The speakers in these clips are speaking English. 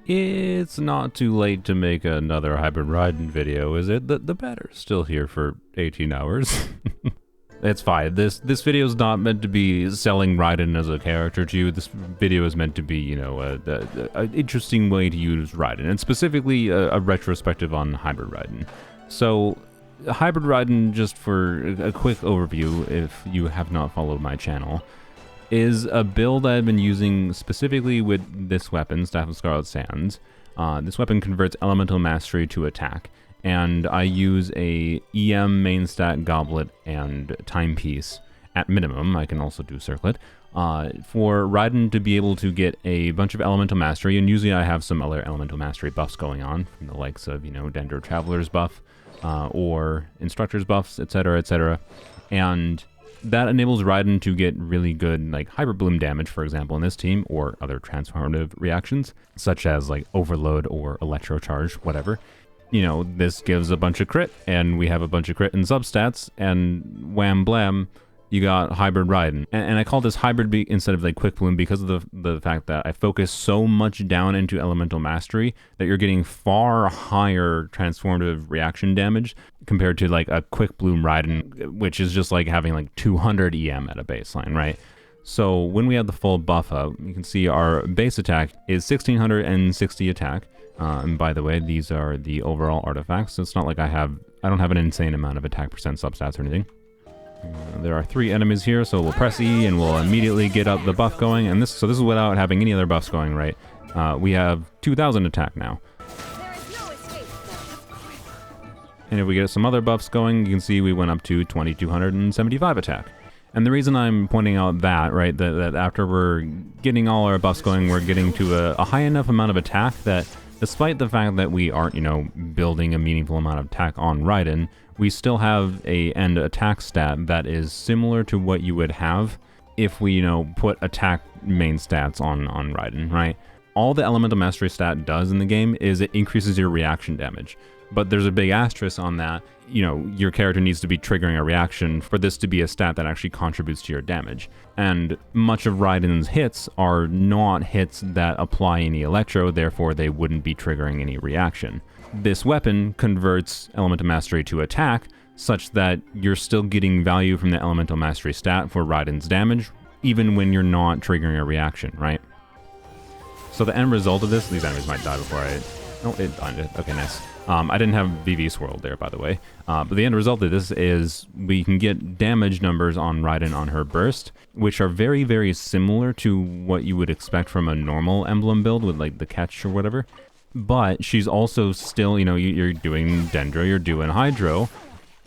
It's not too late to make another Hybrid Raiden video, is it? The batter's still here for 18 hours. It's fine. This video is not meant to be selling Raiden as a character to you. This video is meant to be, you know, an interesting way to use Raiden, and specifically a retrospective on Hybrid Raiden. So, Hybrid Raiden, just for a quick overview, if you have not followed my channel, is a build I've been using specifically with this weapon, Staff of Scarlet Sands. This weapon converts Elemental Mastery to attack, and I use a EM main stat Goblet and Timepiece at minimum. I can also do Circlet. For Raiden to be able to get a bunch of Elemental Mastery, and usually I have some other Elemental Mastery buffs going on, from the likes of, you know, Dendro Traveler's buff, or Instructor's buffs, etc., etc., and that enables Raiden to get really good, like, Hyper Bloom damage, for example, in this team, or other transformative reactions, such as, like, Overload or Electro Charge, whatever. You know, this gives a bunch of crit, and we have a bunch of crit and substats, and wham blam, you got Hybrid Raiden. And I call this Hybrid instead of, like, Quick Bloom because of the fact that I focus so much down into Elemental Mastery that you're getting far higher transformative reaction damage compared to, like, a Quick Bloom Raiden, which is just like having, like, 200 EM at a baseline, right? So when we have the full buff up, you can see our base attack is 1660 attack. And by the way, these are the overall artifacts, so it's not like I don't have an insane amount of attack percent substats or anything. There are 3 enemies here, so we'll press E and we'll immediately get up the buff going, and this is without having any other buffs going, right? We have 2000 attack now. And if we get some other buffs going, you can see we went up to 2275 attack. And the reason I'm pointing out that, right, that after we're getting all our buffs going, we're getting to a high enough amount of attack that despite the fact that we aren't, you know, building a meaningful amount of attack on Raiden, we still have a end attack stat that is similar to what you would have if we, you know, put attack main stats on Raiden, right? All the Elemental Mastery stat does in the game is it increases your reaction damage. But there's a big asterisk on that. You know, your character needs to be triggering a reaction for this to be a stat that actually contributes to your damage. And much of Raiden's hits are not hits that apply any electro, therefore they wouldn't be triggering any reaction. This weapon converts Elemental Mastery to attack, such that you're still getting value from the Elemental Mastery stat for Raiden's damage, even when you're not triggering a reaction, right? So the end result of this, these enemies might die before I... Oh, it died. Okay, nice. I didn't have VV swirled there, by the way. But the end result of this is we can get damage numbers on Raiden on her burst, which are very, very similar to what you would expect from a normal emblem build with, like, the catch or whatever. But she's also still, you know, you're doing Dendro, you're doing Hydro,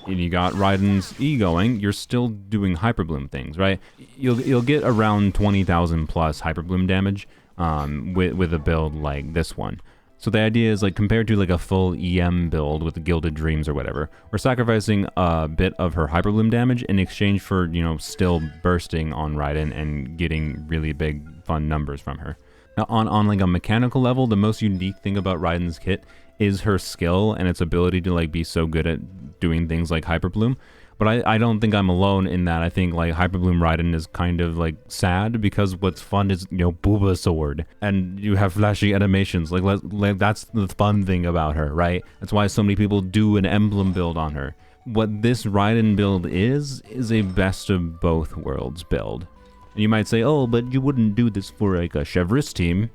and you got Raiden's E going, you're still doing Hyper Bloom things, right? You'll get around 20,000 plus Hyper Bloom damage with a build like this one. So the idea is, like, compared to, like, a full EM build with the Gilded Dreams or whatever, we're sacrificing a bit of her Hyper Bloom damage in exchange for, you know, still bursting on Raiden and getting really big, fun numbers from her. Now, on like, a mechanical level, the most unique thing about Raiden's kit is her skill and its ability to, like, be so good at doing things like Hyper Bloom. But I don't think I'm alone in that. I think, like, Hyper Bloom Raiden is kind of, like, sad because what's fun is, you know, Booba Sword. And you have flashy animations. Like, that's the fun thing about her, right? That's why so many people do an emblem build on her. What this Raiden build is a best of both worlds build. And you might say, oh, but you wouldn't do this for, like, a Chevreuse team.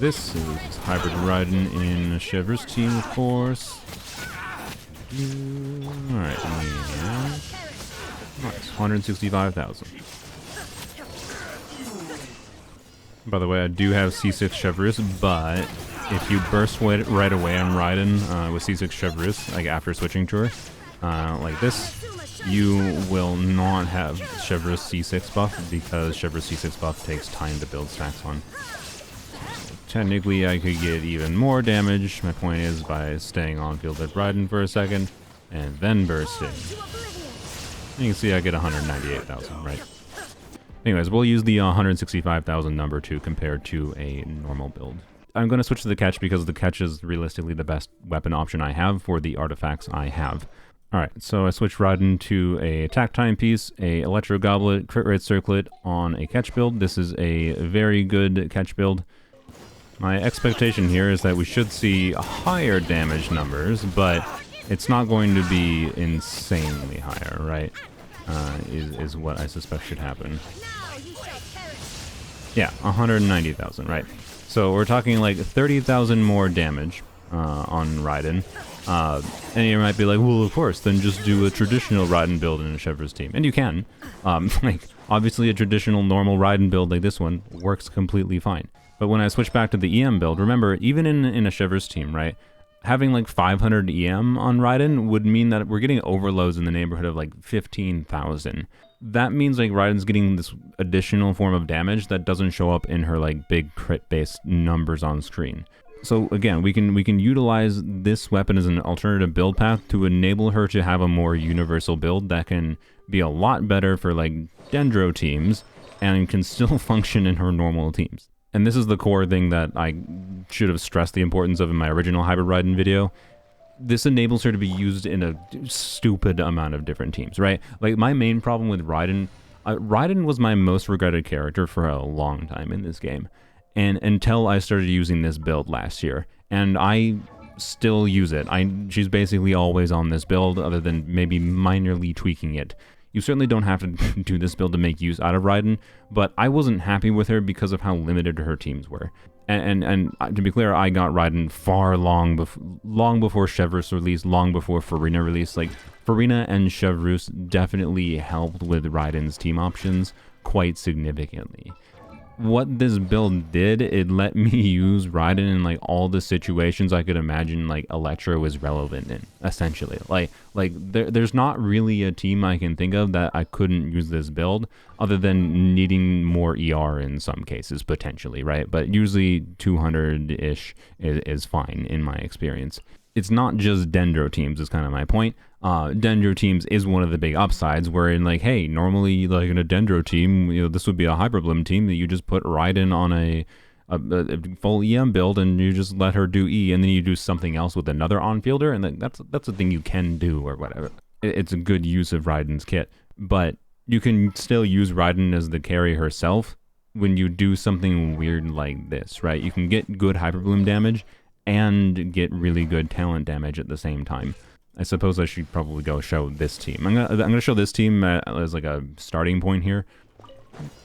This is Hybrid Raiden in a Chevreuse team, of course. Alright, nice, 165,000. By the way, I do have C6 Chevreuse, but if you burst right away on Raiden with C6 Chevreuse, like after switching to her, like this, you will not have Chevreuse C6 buff because Chevreuse C6 buff takes time to build stacks on. Technically, I could get even more damage. My point is by staying on field with Raiden for a second and then bursting. You can see I get 198,000, right? Anyways, we'll use the 165,000 number to compare to a normal build. I'm going to switch to the catch because the catch is realistically the best weapon option I have for the artifacts I have. Alright, so I switched Raiden to a attack timepiece, a Electro Goblet, crit rate circlet on a catch build. This is a very good catch build. My expectation here is that we should see higher damage numbers, but it's not going to be insanely higher, right? Is what I suspect should happen. Yeah, 190,000, right. So we're talking like 30,000 more damage on Raiden. And you might be like, well, of course, then just do a traditional Raiden build in a Chevreuse team. And you can. Like, obviously a traditional normal Raiden build like this one works completely fine. But when I switch back to the EM build, remember, even in a Chevreuse team, right, having like 500 EM on Raiden would mean that we're getting overloads in the neighborhood of like 15,000. That means like Raiden's getting this additional form of damage that doesn't show up in her like big crit-based numbers on screen. So again, we can utilize this weapon as an alternative build path to enable her to have a more universal build that can be a lot better for like Dendro teams and can still function in her normal teams. And this is the core thing that I should have stressed the importance of in my original Hybrid Raiden video. This enables her to be used in a stupid amount of different teams, right? Like, my main problem with Raiden, Raiden was my most regretted character for a long time in this game. And until I started using this build last year. And I still use it. She's basically always on this build, other than maybe minorly tweaking it. You certainly don't have to do this build to make use out of Raiden, but I wasn't happy with her because of how limited her teams were. And to be clear, I got Raiden long before Chevreuse release, long before Farina release. Like, Farina and Chevreuse definitely helped with Raiden's team options quite significantly. What this build did, it let me use Raiden in like all the situations I could imagine like Electro was relevant in, essentially. Like there's not really a team I can think of that I couldn't use this build, other than needing more ER in some cases, potentially, right? But usually 200-ish is fine in my experience. It's not just Dendro teams is kind of my point. Dendro teams is one of the big upsides, wherein like, hey, normally like in a Dendro team, you know, this would be a Hyperblim team that you just put Raiden on a full EM build and you just let her do E, and then you do something else with another on-fielder, and that's a thing you can do or whatever. It's a good use of Raiden's kit, but you can still use Raiden as the carry herself when you do something weird like this, right? You can get good Hyperbloom damage and get really good talent damage at the same time. I suppose I should probably go show this team. I'm gonna show this team as like a starting point here.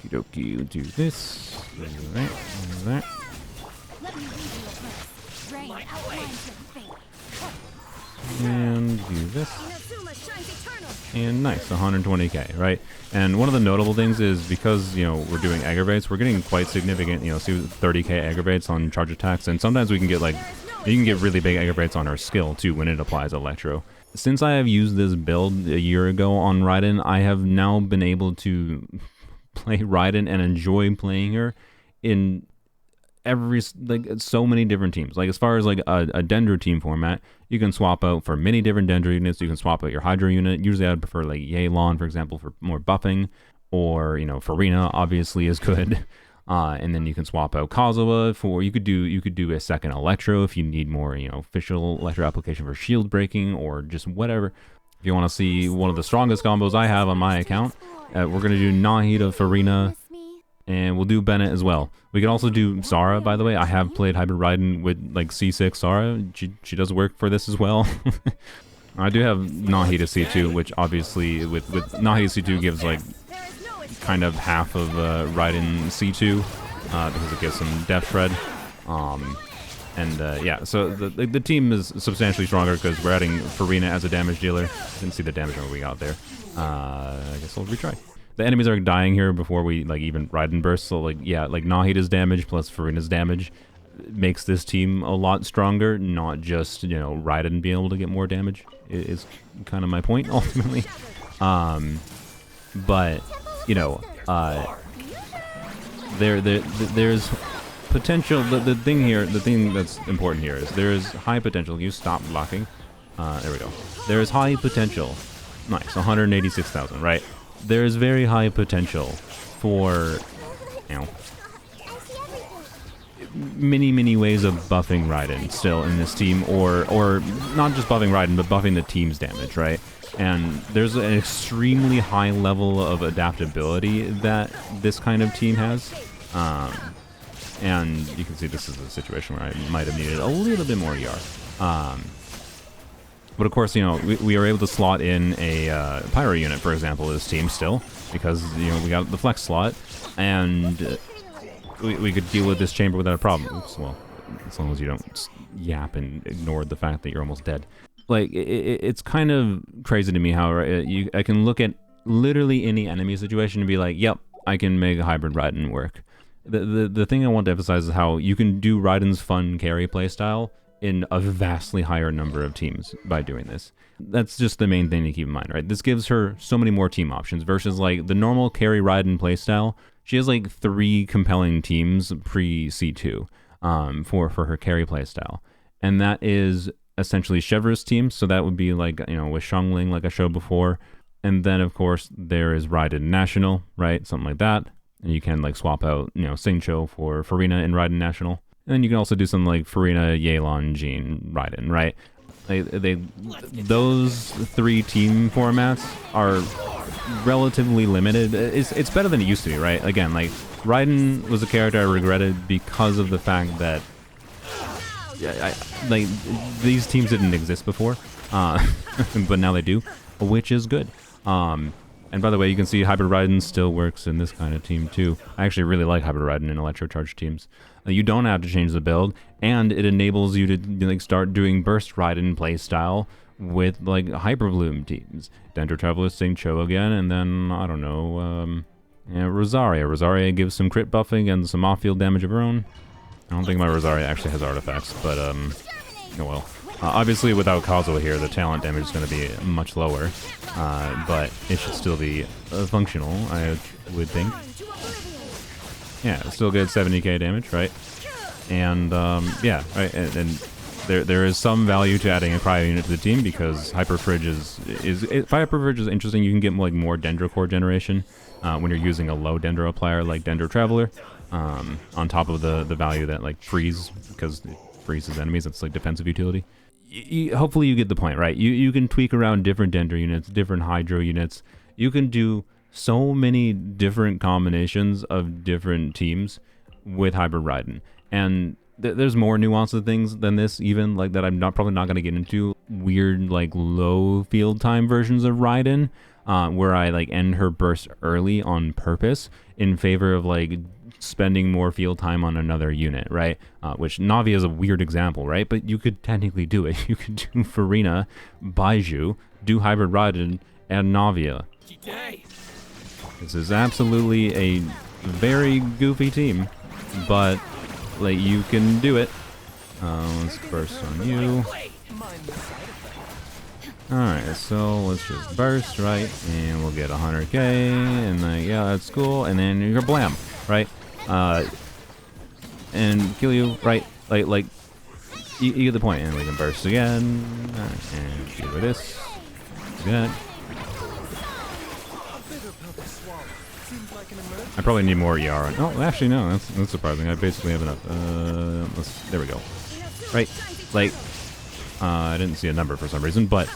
Okie dokie, we'll do this. Do that. Do that. And do this. And nice, 120k, right? And one of the notable things is because, you know, we're doing aggravates, we're getting quite significant, you know, see 30k aggravates on charge attacks, and sometimes we can get like, you can get really big aggravates on our skill too when it applies Electro. Since I have used this build a year ago on Raiden, I have now been able to play Raiden and enjoy playing her in so many different teams. Like, as far as like a Dendro team format, you can swap out for many different Dendro units. You can swap out your Hydra unit. Usually I'd prefer like Yelan, for example, for more buffing, or, you know, Farina obviously is good. And then you can swap out Kazuha for, you could do a second Electro if you need more, you know, official Electro application for shield breaking, or just whatever. If you want to see one of the strongest combos I have on my account, we're going to do Nahida, Farina, and we'll do Bennett as well. We can also do Sara, by the way. I have played Hybrid Raiden with like C6 Sara. She does work for this as well. I do have Nahida C2, which obviously with Nahida C2 gives like kind of half of Raiden C2 because it gives some depth shred. Yeah, so the team is substantially stronger because we're adding Farina as a damage dealer. Didn't see the damage number we got there. I guess I'll retry. The enemies are dying here before we like even Raiden burst. So like, yeah, like Nahida's damage plus Farina's damage makes this team a lot stronger. Not just, you know, Raiden being able to get more damage is kind of my point ultimately. But you know, there's potential. The thing that's important here is there's high potential. You stop blocking. There we go. There is high potential. Nice, 186,000, right? There is very high potential for, you know, many ways of buffing Raiden still in this team, or not just buffing Raiden, but buffing the team's damage, right? And there's an extremely high level of adaptability that this kind of team has. And you can see this is a situation where I might have needed a little bit more ER. But of course, you know, we are able to slot in a pyro unit, for example, this team still, because, you know, we got the flex slot, and we could deal with this chamber without a problem. Oops, well, as long as you don't yap and ignore the fact that you're almost dead. Like, it's kind of crazy to me how I can look at literally any enemy situation and be like, yep, I can make a Hybrid Raiden work. The thing I want to emphasize is how you can do Raiden's fun carry playstyle in a vastly higher number of teams by doing this. That's just the main thing to keep in mind, right? This gives her so many more team options versus like the normal carry Raiden playstyle. She has like 3 compelling teams pre-C2 for her carry playstyle. And that is essentially Chevre's team, so that would be like, you know, with Xiangling, like I showed before. And then, of course, there is Raiden National, right? Something like that. And you can like swap out, you know, Xingqiu for Furina in Raiden National. And then you can also do something like Furina, Yelan, Jean, Raiden, right? Those 3 team formats are relatively limited. It's better than it used to be, right? Again, like, Raiden was a character I regretted because of the fact that like, these teams didn't exist before, but now they do, which is good. And by the way, you can see Hybrid Raiden still works in this kind of team too. I actually really like Hybrid Raiden in electrocharged teams. You don't have to change the build, and it enables you to like start doing Burst Raiden playstyle with like Hyper Bloom teams. Dendro Traveler, Xingqiu again, and then, I don't know, yeah, Rosaria. Rosaria gives some crit buffing and some off-field damage of her own. I don't think my Rosaria actually has artifacts, but oh well. Obviously, without Kazuo here, the talent damage is going to be much lower, but it should still be functional, I would think. Yeah, still good 70k damage, right? And yeah, right, and there is some value to adding a cryo unit to the team because Hyper Fridge Hyper Fridge is interesting. You can get like more Dendro core generation when you're using a low Dendro applier like Dendro Traveler, on top of the value that like freeze, because it freezes enemies. It's like defensive utility. Hopefully you get the point, right? You can tweak around different Dendro units, different Hydro units. You can do so many different combinations of different teams with Hybrid Raiden. And there's more nuanced things than this, even, like, that I'm probably not going to get into. Weird, like, low field time versions of Raiden, where I, like, end her burst early on purpose in favor of, like, spending more field time on another unit, right? Which Navi is a weird example, right? But you could technically do it. You could do Furina, Baiju, do Hybrid Raiden, and Navia. This is absolutely a very goofy team, but like, you can do it. Let's burst on you. Alright, so let's just burst, right? And we'll get 100k, and yeah, that's cool. And then you're blam, right? And kill you, right? Like you get the point. And we can burst again, and do this, do that. I probably need more ER. Oh, actually, no. That's surprising. I basically have enough. There we go. Right. Like, I didn't see a number for some reason, but,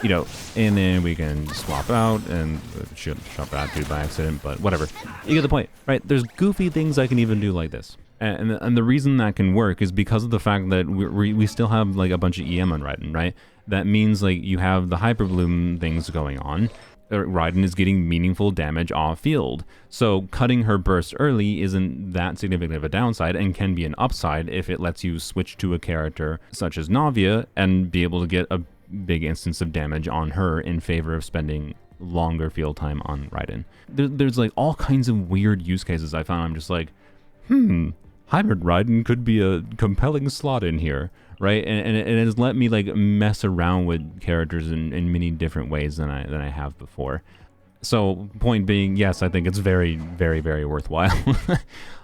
you know, and then we can swap out, and should shot that dude by accident, but whatever. You get the point, right? There's goofy things I can even do like this. And the reason that can work is because of the fact that we still have, like, a bunch of EM on Raiden, right? That means, like, you have the Hyper Bloom things going on. Raiden is getting meaningful damage off field. So cutting her burst early isn't that significant of a downside and can be an upside if it lets you switch to a character such as Navia and be able to get a big instance of damage on her in favor of spending longer field time on Raiden. There's like all kinds of weird use cases I found. I'm just like, Hybrid Raiden could be a compelling slot in here. Right, and it has let me like mess around with characters in many different ways than I have before. So point being, yes, I think it's very, very, very worthwhile.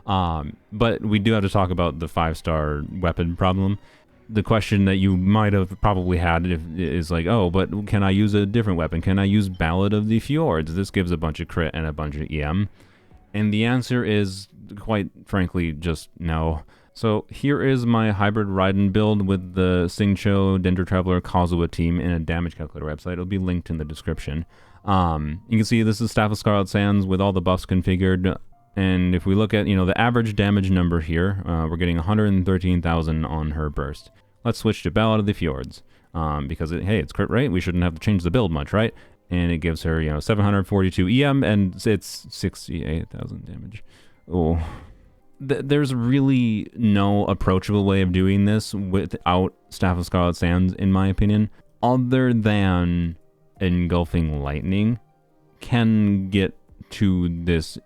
But we do have to talk about the 5-star weapon problem. The question that you might have probably had is like, oh, but can I use a different weapon? Can I use Ballad of the Fjords? This gives a bunch of crit and a bunch of EM. And the answer is, quite frankly, just no. So here is my Hybrid Raiden build with the Singcho, Dendro Traveler, Kazuha team in a damage calculator website. It'll be linked in the description. You can see this is Staff of Scarlet Sands with all the buffs configured. And if we look at, the average damage number here, we're getting 113,000 on her burst. Let's switch to Ballad of the Fjords. Because, it's crit rate, we shouldn't have to change the build much, right? And it gives her, 742 EM, and it's 68,000 damage. Oh. There's really no approachable way of doing this without Staff of Scarlet Sands, in my opinion, other than Engulfing Lightning can get to this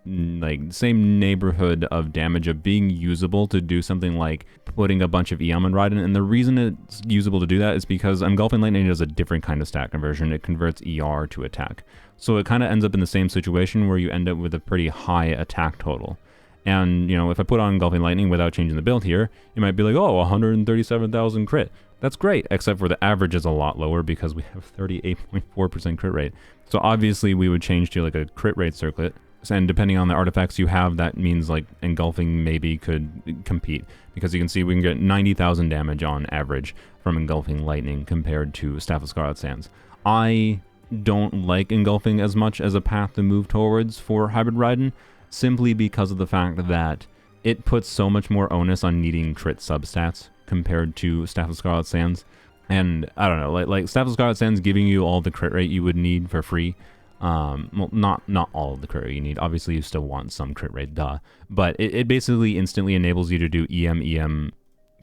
same neighborhood of damage of being usable to do something like putting a bunch of EM on Raiden. And the reason it's usable to do that is because Engulfing Lightning does a different kind of stat conversion. It converts ER to attack. So it kind of ends up in the same situation where you end up with a pretty high attack total. And, if I put on Engulfing Lightning without changing the build here, you might be like, oh, 137,000 crit. That's great, except for the average is a lot lower because we have 38.4% crit rate. So obviously we would change to a crit rate circlet. And depending on the artifacts you have, that means Engulfing maybe could compete. Because you can see we can get 90,000 damage on average from Engulfing Lightning compared to Staff of Scarlet Sands. I don't like Engulfing as much as a path to move towards for Hybrid Raiden, simply because of the fact that it puts so much more onus on needing crit substats compared to Staff of Scarlet Sands. And I don't know, like Staff of Scarlet Sands giving you all the crit rate you would need for free. Well, not all of the crit rate you need. Obviously, you still want some crit rate, duh. But it basically instantly enables you to do EM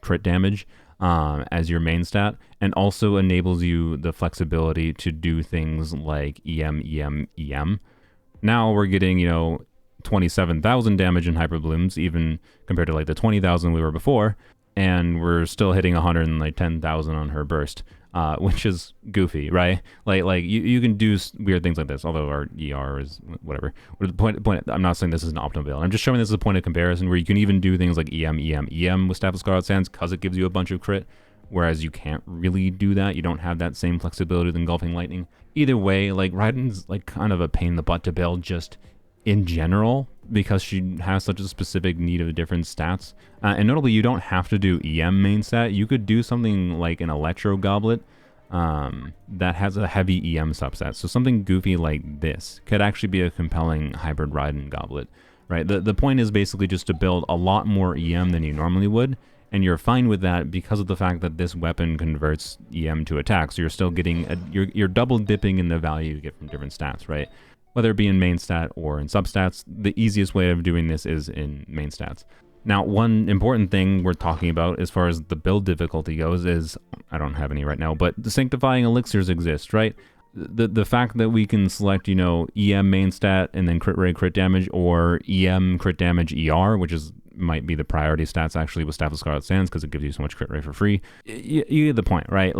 crit damage as your main stat, and also enables you the flexibility to do things like EM. Now we're getting, 27,000 damage in Hyper Blooms, even compared to the 20,000 we were before, and we're still hitting 110,000 on her burst, which is goofy, right? You can do weird things like this, although our ER is whatever. The point, I'm not saying this is an optimal build. I'm just showing this as a point of comparison where you can even do things like EM with Staff of Scarlet Sands because it gives you a bunch of crit, whereas you can't really do that. You don't have that same flexibility with Engulfing Lightning. Either way, Raiden's kind of a pain in the butt to build just in general, because she has such a specific need of different stats. And notably, you don't have to do EM main stat. You could do something like an Electro Goblet that has a heavy EM subset. So something goofy like this could actually be a compelling Hybrid Raiden Goblet, right? The point is basically just to build a lot more EM than you normally would, and you're fine with that because of the fact that this weapon converts EM to attack. So you're still getting, you're double dipping in the value you get from different stats, right? Whether it be in main stat or in substats, the easiest way of doing this is in main stats. Now, one important thing we're talking about as far as the build difficulty goes is, I don't have any right now, but the sanctifying elixirs exist, right? The fact that we can select, EM main stat and then crit rate, crit damage, or EM crit damage ER, which might be the priority stats actually with Staff of Scarlet Sands because it gives you so much crit rate for free. You get the point, right?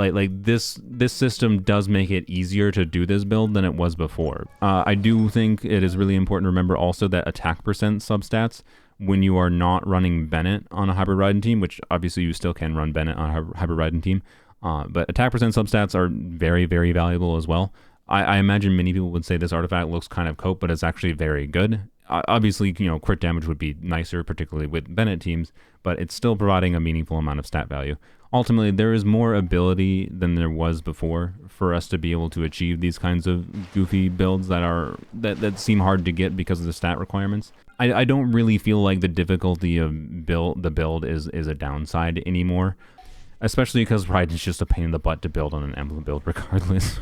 This system does make it easier to do this build than it was before. I do think it is really important to remember also that attack percent substats, when you are not running Bennett on a Hybrid Raiden team, which obviously you still can run Bennett on a Hybrid Raiden team, but attack percent substats are very, very valuable as well. I imagine many people would say this artifact looks kind of cope, but it's actually very good. Obviously, crit damage would be nicer, particularly with Bennett teams, but it's still providing a meaningful amount of stat value. Ultimately, there is more ability than there was before for us to be able to achieve these kinds of goofy builds that seem hard to get because of the stat requirements. I don't really feel like the difficulty of the build is a downside anymore, especially because Raiden's just a pain in the butt to build on an emblem build regardless.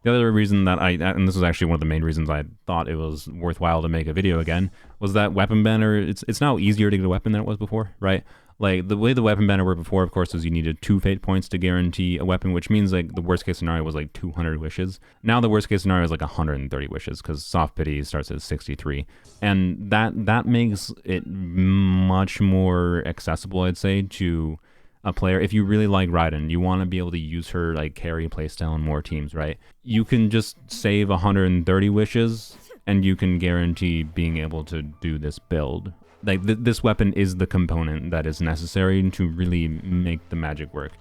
The other reason that and this was actually one of the main reasons I thought it was worthwhile to make a video again, was that weapon banner, it's now easier to get a weapon than it was before, right? The way the weapon banner worked before, of course, is you needed 2 fate points to guarantee a weapon, which means the worst case scenario was 200 wishes. Now the worst case scenario is 130 wishes, because soft pity starts at 63. And that makes it much more accessible, I'd say, to a player. If you really like Raiden, you want to be able to use her carry playstyle in more teams, right? You can just save 130 wishes and you can guarantee being able to do this build. This weapon is the component that is necessary to really make the magic work.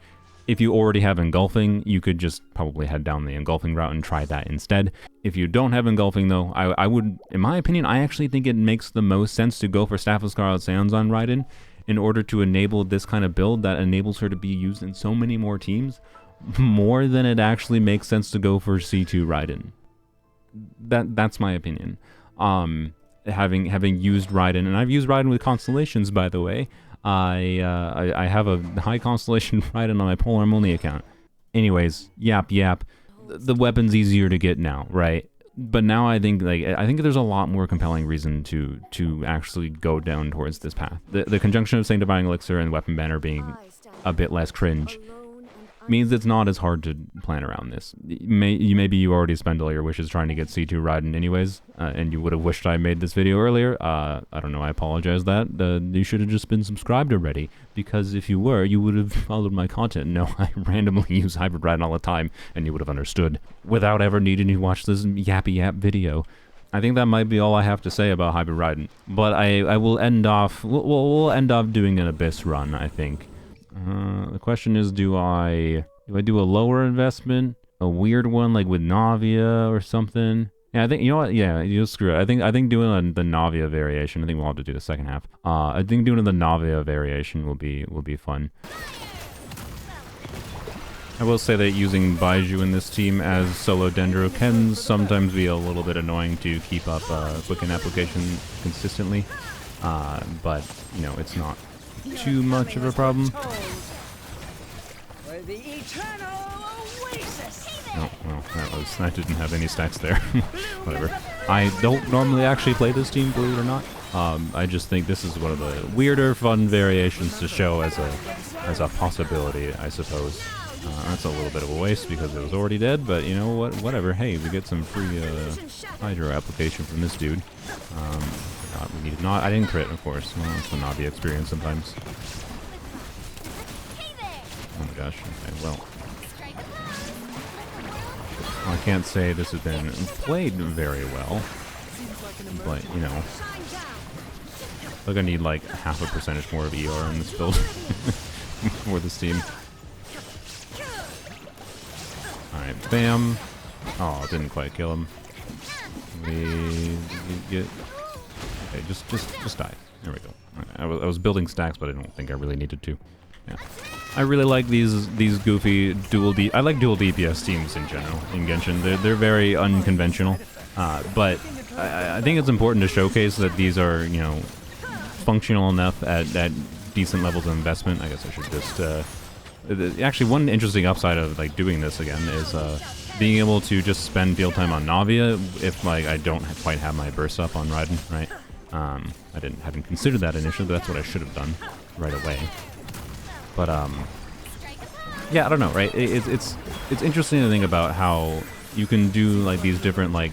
If you already have Engulfing, you could just probably head down the Engulfing route and try that instead. If you don't have Engulfing though, I would, in my opinion, I actually think it makes the most sense to go for Staff of Scarlet Sands on Raiden, in order to enable this kind of build that enables her to be used in so many more teams, more than it actually makes sense to go for C2 Raiden. That's my opinion. Having used Raiden, and I've used Raiden with constellations, by the way. I have a high constellation Raiden on my Polearm-only account. Anyways, yap. The weapon's easier to get now, right? But now I think there's a lot more compelling reason to actually go down towards this path. The conjunction of Sanctifying Elixir and Weapon Banner being a bit less cringe means it's not as hard to plan around this. Maybe you already spent all your wishes trying to get C2 Raiden anyways, and you would have wished I made this video earlier. I don't know, I apologize that. You should have just been subscribed already, because if you were, you would have followed my content. No, I randomly use Hybrid Raiden all the time, and you would have understood without ever needing to watch this yappy yap video. I think that might be all I have to say about Hybrid Raiden. But I will end off, we'll end off doing an Abyss run, I think. The question is, do I do a lower investment, a weird one like with Navia or something? Yeah, I think, you know what? Yeah, you screw it. I think doing the Navia variation. I think we'll have to do the second half. I think doing the Navia variation will be fun. I will say that using Baiju in this team as solo Dendro can sometimes be a little bit annoying to keep up Quicken application consistently, but you know, it's not too much of a problem. Oh, well, that didn't have any stacks there. Whatever. I don't normally actually play this team, believe it or not. I just think this is one of the weirder, fun variations to show as a possibility, I suppose. That's a little bit of a waste because it was already dead, but you know what? Whatever. Hey, we get some free Hydro application from this dude. We needed not. I didn't crit, of course. Well, that's the Navi experience sometimes. Oh my gosh. Okay, well. I can't say this has been played very well, but you know, look, I need like half a percentage more of ER in this build for this team. Alright, bam. Oh, didn't quite kill him. Okay, just die. There we go. I was building stacks, but I don't think I really needed to. Yeah. I really like these goofy I like dual DPS teams in general in Genshin. They're very unconventional, but I think it's important to showcase that these are, you know, functional enough at decent levels of investment. I guess I should just actually, one interesting upside of like doing this again is being able to just spend field time on Navia if like I don't quite have my burst up on Raiden, right? I hadn't considered that initially, but that's what I should have done right away. But yeah, I don't know, right? It's interesting to think about how you can do like these different like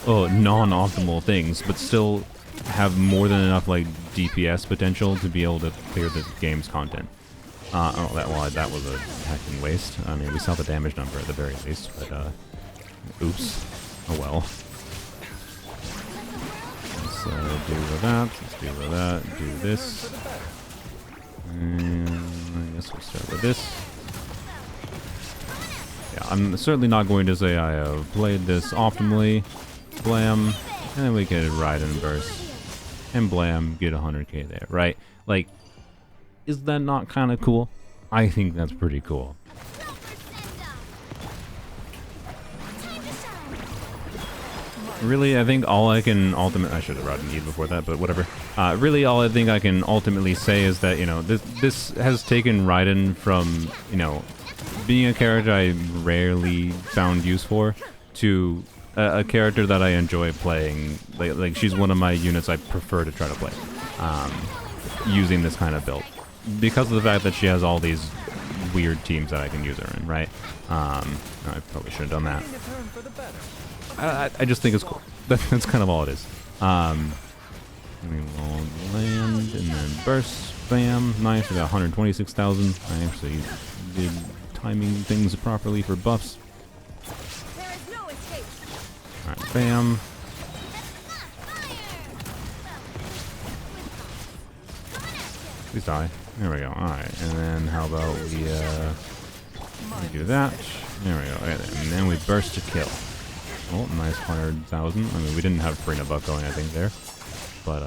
non-optimal things, but still have more than enough like DPS potential to be able to clear the game's content. That was a heckin' waste. I mean, we saw the damage number at the very least, but oops. Oh well. Let's do with that. Let's do with that. Do this. And I guess we'll start with this. Yeah, I'm certainly not going to say I have played this optimally. Blam. And then we can ride and burst. And blam, get 100k there, right? Like, is that not kind of cool? I think that's pretty cool. Really, I think all I can ultimately... I should have ridden Eve before that, but whatever. Really, all I think I can ultimately say is that, you know, this has taken Raiden from, you know, being a character I rarely found use for to a character that I enjoy playing. Like she's one of my units I prefer to try to play using this kind of build, because of the fact that she has all these weird teams that I can use her in, right? I probably should have done that. I just think it's cool. That's kind of all it is. I mean, we'll land and then burst. Bam. Nice. We got 126,000. I actually did timing things properly for buffs. Alright, bam. Please die. There we go. Alright, and then how about we do that. There we go. Okay, and then we burst to kill. Oh, nice 100,000. I mean, we didn't have Frina buff going, I think, there. But,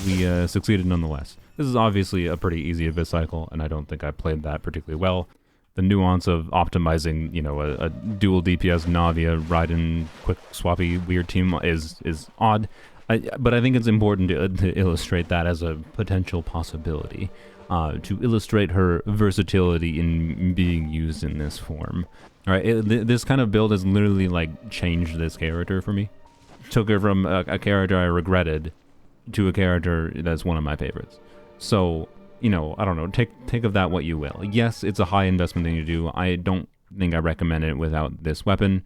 we succeeded nonetheless. This is obviously a pretty easy abyss cycle, and I don't think I played that particularly well. The nuance of optimizing, you know, a dual DPS Navia Raiden quick swappy weird team is odd, but I think it's important to illustrate that as a potential possibility, to illustrate her versatility in being used in this form. All right, this kind of build has literally like changed this character for me. Took her from a character I regretted to a character that's one of my favorites. So, you know, I don't know, take of that what you will. Yes, it's a high investment thing to do. I don't think I recommend it without this weapon.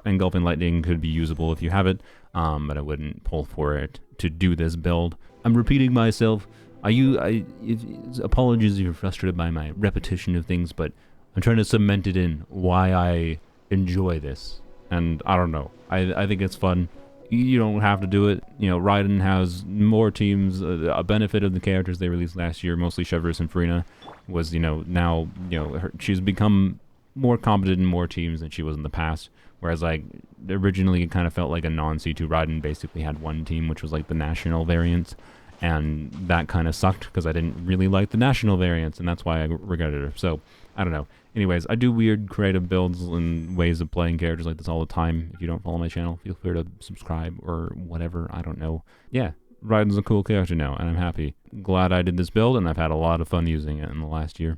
Engulfing Lightning could be usable if you have it, but I wouldn't pull for it to do this build. I'm repeating myself. Apologies if you're frustrated by my repetition of things, but I'm trying to cement it in why I enjoy this. And I don't know, I think it's fun. You don't have to do it. You know, Raiden has more teams. A benefit of the characters they released last year, mostly Chevrolet and Farina, was, you know, now, you know, she's become more competent in more teams than she was in the past. Whereas, like, originally it kind of felt like a non-C2 Raiden basically had one team, which was like the national variant. And that kind of sucked because I didn't really like the national variants, and that's why I regretted her. So, I don't know. Anyways, I do weird creative builds and ways of playing characters like this all the time. If you don't follow my channel, feel free to subscribe or whatever. I don't know. Yeah, Raiden's a cool character now, and I'm happy. Glad I did this build, and I've had a lot of fun using it in the last year.